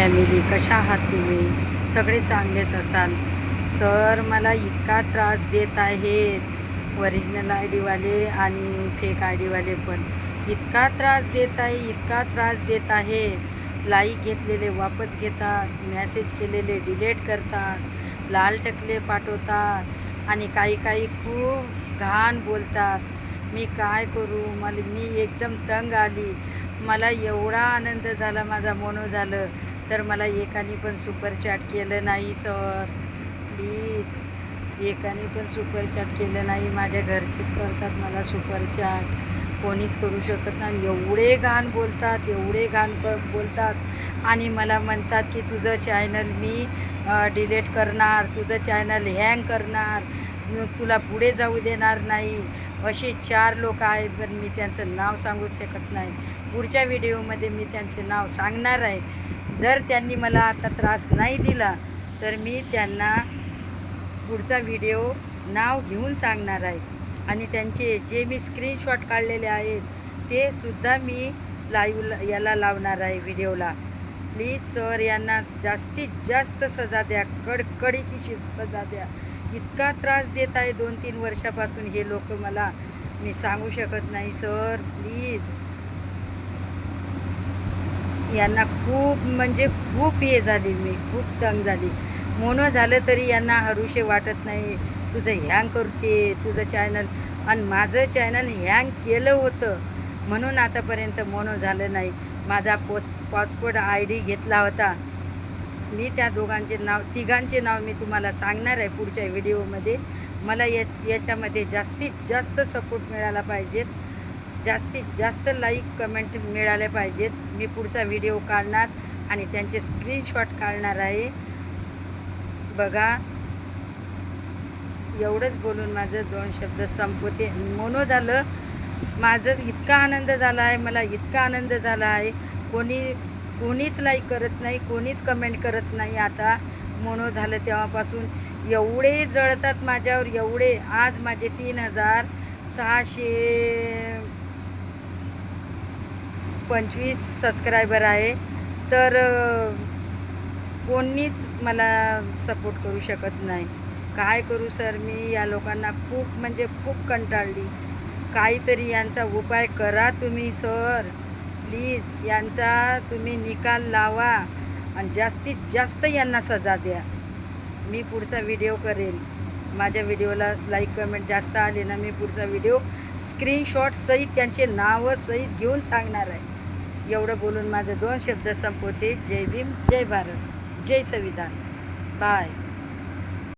Family, कशा आहात तुम्ही? सगळे चांगलेच असाल. सर मला इतका त्रास देत आहेत, ओरिजिनल आय डीवाले आणि फेक आय डीवाले पण इतका त्रास देत आहे, इतका त्रास देत आहे. लाईक घेतलेले वापस घेतात, मॅसेज केलेले डिलीट करतात, लाल टकले पाठवतात आणि काही काही खूप घाण बोलतात. मी काय करू? मी एकदम तंग आली. मला एवढा आनंद झाला, माझा मोनो झालं, तर मला एकाने पण सुपर चॅट केलं नाही. सर प्लीज, एकाने पण सुपर चॅट केलं नाही. माझ्या घरचेच करतात मला सुपर चॅट, कोणीच करू शकत नाही. एवढे घाण बोलतात, एवढे घाण बोलतात आणि मला म्हणतात की तुझं चॅनल मी डिलीट करणार, तुझं चॅनल हँग करणार, तुला पुढे जाऊ देणार नाही. असे 4 लोक आहेत, पण मी त्यांचं नाव सांगू शकत नाही. पुढच्या व्हिडिओमध्ये मी त्यांचे नाव सांगणार आहे. जर त्यांनी मला आता त्रास नाही दिला तर मी त्यांना पुढचा व्हिडिओ नाव घेऊन सांगणार आहे आणि त्यांचे जे मी स्क्रीनशॉट काढलेले आहेत ते सुद्धा मी याला लावणार आहे व्हिडिओला. प्लीज सर, यांना जास्तीत जास्त सजा द्या, कडकडीची सजा द्या. इतका त्रास देत आहे 2-3 वर्षापासून हे लोक मला, मी सांगू शकत नाही. सर प्लीज, यांना खूप म्हणजे खूप हे झाली, मी खूप तंग झाली. मोनो झालं तरी यांना हरुशे वाटत नाही. तुझं हँग करते तुझं चॅनल, आणि माझं चॅनल हँग केलं होतं म्हणून आतापर्यंत मोनो झालं नाही. माझा पासपोर्ट आय डी घेतला होता मी. त्या तिघांचे नाव मी तुम्हाला सांगणार आहे पुढच्या व्हिडिओमध्ये. मला याच्यामध्ये जास्तीत जास्त सपोर्ट मिळाला पाहिजेत, जास्तीत जास्त लाईक कमेंट मिळाले पाहिजेत. मी पुढचा व्हिडिओ काढणार आणि त्यांचे स्क्रीनशॉट काढणार आहे. बघा, एवढंच बोलून माझं 2 शब्द संपवते. मोनो झालं, माझं इतका आनंद झाला आहे, मला इतका आनंद झाला आहे. कोणीच लाईक करत नाही, कोणीच कमेंट करत नाही. आता मोनो झालं तेव्हापासून एवढे जळतात माझ्यावर, एवढे. आज माझे 3625 सबस्क्रायबर आहे, तर कोणीच मला सपोर्ट करू शकत नाही. काय करू सर? मी या लोकांना खूप म्हणजे खूप कंटाळली. काहीतरी यांचा उपाय करा तुम्ही सर, प्लीज. यांचा तुम्ही निकाल लावा आणि जास्तीत जास्त यांना सजा द्या. मी पुढचा व्हिडिओ करेन. माझ्या व्हिडिओला लाईक कमेंट जास्त आले ना, मी पुढचा व्हिडिओ स्क्रीनशॉट सहित त्यांचे नावं सहित घेऊन सांगणार आहे. एवढं बोलून माझं 2 शब्द संपवते. जय भीम, जय भारत, जय संविधान. बाय.